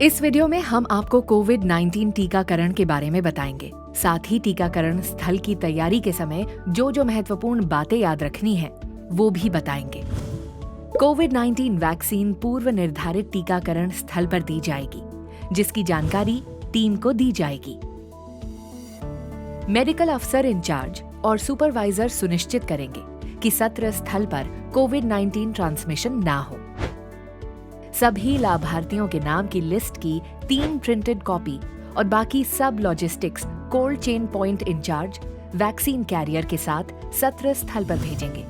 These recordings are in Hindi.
इस वीडियो में हम आपको कोविड-19 टीकाकरण के बारे में बताएंगे। साथ ही टीकाकरण स्थल की तैयारी के समय जो महत्वपूर्ण बातें याद रखनी है वो भी बताएंगे। कोविड-19 वैक्सीन पूर्व निर्धारित टीकाकरण स्थल पर दी जाएगी, जिसकी जानकारी टीम को दी जाएगी। मेडिकल अफसर इंचार्ज और सुपरवाइजर सुनिश्चित करेंगे कि सत्र स्थल पर कोविड-19 ट्रांसमिशन ना हो। सभी लाभार्थियों के नाम की लिस्ट की 3 प्रिंटेड कॉपी और बाकी सब logistics cold chain point in charge vaccine carrier के साथ सत्र स्थल पर भेजेंगे।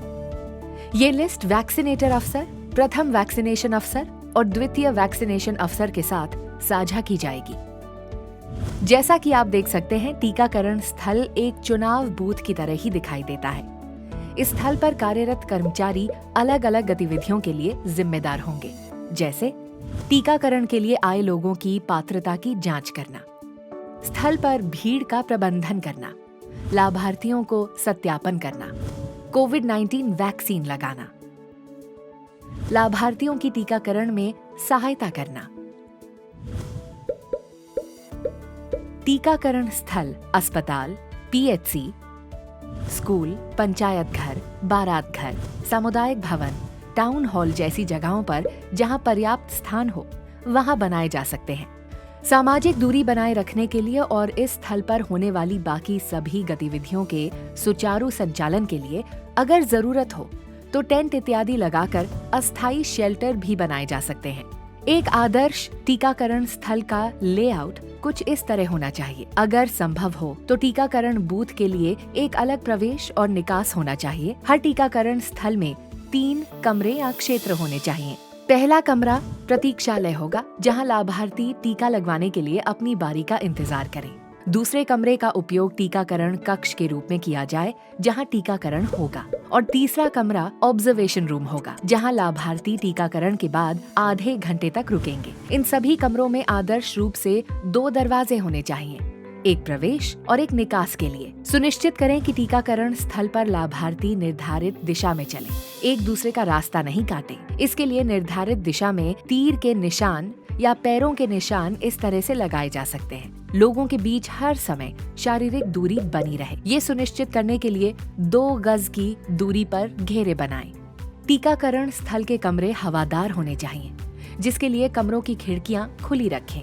ये लिस्ट वैक्सीनेटर अफसर, प्रथम वैक्सीनेशन अफसर और द्वितीय वैक्सीनेशन अफसर के साथ साझा की जाएगी। जैसा कि आप देख सकते हैं, टीकाकरण स्थल एक चुनाव बूथ की तरह ही दिखाई देता है। इस स्थल पर कार्यरत कर्मचारी अलग अलग गतिविधियों के लिए जिम्मेदार होंगे, जैसे टीकाकरण के लिए आए लोगों की पात्रता की जांच करना, स्थल पर भीड़ का प्रबंधन करना, लाभार्थियों को सत्यापन करना, कोविड-19 वैक्सीन लगाना, लाभार्थियों की टीकाकरण में सहायता करना। टीकाकरण स्थल अस्पताल, पीएचसी, स्कूल, पंचायत घर, बारात घर, सामुदायिक भवन, टाउन हॉल जैसी जगहों पर जहां पर्याप्त स्थान हो वहां बनाए जा सकते हैं। सामाजिक दूरी बनाए रखने के लिए और इस स्थल पर होने वाली बाकी सभी गतिविधियों के सुचारू संचालन के लिए अगर जरूरत हो तो टेंट इत्यादि लगाकर अस्थायी शेल्टर भी बनाए जा सकते हैं। एक आदर्श टीकाकरण स्थल का लेआउट कुछ इस तरह होना चाहिए। अगर संभव हो तो टीकाकरण बूथ के लिए एक अलग प्रवेश और निकास होना चाहिए। हर टीकाकरण स्थल में 3 कमरे या क्षेत्र होने चाहिए। पहला कमरा प्रतीक्षालय होगा, जहां लाभार्थी टीका लगवाने के लिए अपनी बारी का इंतजार करें। दूसरे कमरे का उपयोग टीकाकरण कक्ष के रूप में किया जाए, जहां टीकाकरण होगा। और तीसरा कमरा ऑब्जर्वेशन रूम होगा, जहां लाभार्थी टीकाकरण के बाद आधे घंटे तक रुकेंगे। इन सभी कमरों में आदर्श रूप से 2 दरवाजे होने चाहिए, एक प्रवेश और एक निकास के लिए। सुनिश्चित करें कि टीकाकरण स्थल पर लाभार्थी निर्धारित दिशा में चलें, एक दूसरे का रास्ता नहीं काटें। इसके लिए निर्धारित दिशा में तीर के निशान या पैरों के निशान इस तरह से लगाए जा सकते हैं। लोगों के बीच हर समय शारीरिक दूरी बनी रहे, ये सुनिश्चित करने के लिए 2 गज की दूरी पर घेरे बनाएं। टीकाकरण स्थल के कमरे हवादार होने चाहिए, जिसके लिए कमरों की खिड़कियां खुली रखें।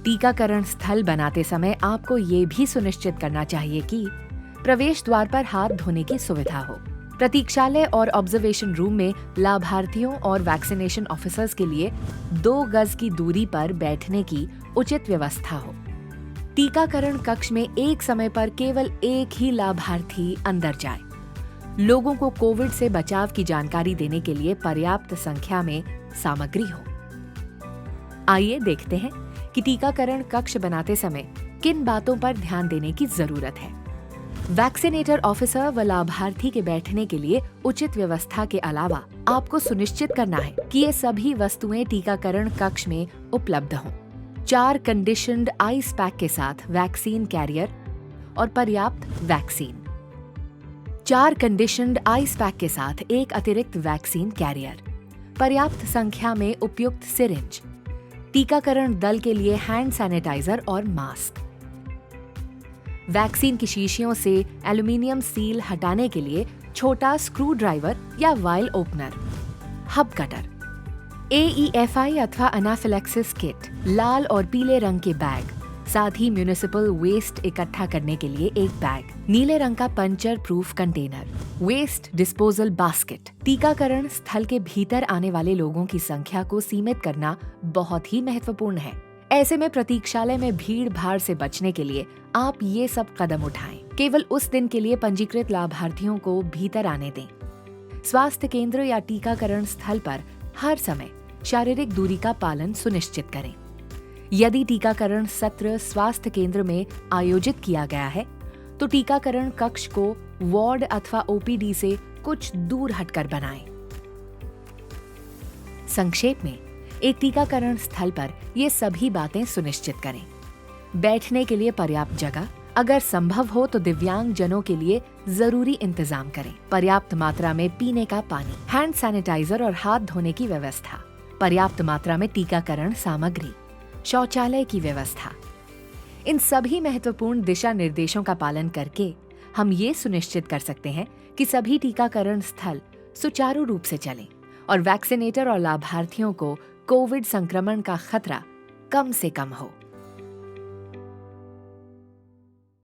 टीकाकरण स्थल बनाते समय आपको ये भी सुनिश्चित करना चाहिए कि प्रवेश द्वार पर हाथ धोने की सुविधा हो। प्रतीक्षालय और ऑब्जर्वेशन रूम में लाभार्थियों और वैक्सीनेशन ऑफिसर्स के लिए 2 गज की दूरी पर बैठने की उचित व्यवस्था हो। टीकाकरण कक्ष में एक समय पर केवल एक ही लाभार्थी अंदर जाए। लोगों को कोविड से बचाव की जानकारी देने के लिए पर्याप्त संख्या में सामग्री हो। आइए देखते हैं कि टीकाकरण कक्ष बनाते समय किन बातों पर ध्यान देने की जरूरत है। वैक्सीनेटर ऑफिसर व लाभार्थी के बैठने के लिए उचित व्यवस्था के अलावा आपको सुनिश्चित करना है कि ये सभी वस्तुएं टीकाकरण कक्ष में उपलब्ध हों। 4 कंडीशन्ड आइस पैक के साथ वैक्सीन कैरियर और पर्याप्त वैक्सीन। 4 कंडीशन्ड आइस पैक के साथ एक अतिरिक्त वैक्सीन कैरियर। पर्याप्त संख्या में उपयुक्त सिरिंज। टीकाकरण दल के लिए हैंड सैनिटाइजर और मास्क। वैक्सीन की शीशियों से एल्युमिनियम सील हटाने के लिए छोटा स्क्रू ड्राइवर या while opener. Hub cutter. AEFI अथवा एनाफिलैक्सिस किट। लाल और पीले रंग के बैग, साथ ही म्युनिसिपल वेस्ट इकट्ठा करने के लिए एक बैग। नीले रंग का puncture proof container. Waste disposal basket. टीकाकरण स्थल के भीतर आने वाले लोगों की संख्या को सीमित करना बहुत ही महत्वपूर्ण है। ऐसे में प्रतीक्षालय में भीड़ भाड़ से बचने के लिए आप ये सब कदम उठाएं। केवल उस दिन के लिए पंजीकृत लाभार्थियों को भीतर आने दें। स्वास्थ्य केंद्र या टीकाकरण स्थल पर हर समय शारीरिक दूरी का पालन सुनिश्चित करें। यदि टीकाकरण सत्र स्वास्थ्य केंद्र में आयोजित किया गया है तो टीकाकरण कक्ष को वार्ड अथवा OPD से कुछ दूर हटकर बनाएं। संक्षेप में, एक टीकाकरण स्थल पर ये सभी बातें सुनिश्चित करें। बैठने के लिए पर्याप्त जगह, अगर संभव हो तो दिव्यांग जनों के लिए जरूरी इंतजाम करें। पर्याप्त मात्रा में पीने का पानी, हैंड सैनिटाइजर और हाथ धोने की व्यवस्था, पर्याप्त मात्रा में टीकाकरण सामग्री, शौचालय की व्यवस्था। इन सभी महत्वपूर्ण दिशा निर्देशों का पालन करके हम ये सुनिश्चित कर सकते हैं कि सभी टीकाकरण स्थल सुचारू रूप से चलें और वैक्सीनेटर और लाभार्थियों को कोविड संक्रमण का खतरा कम से कम हो।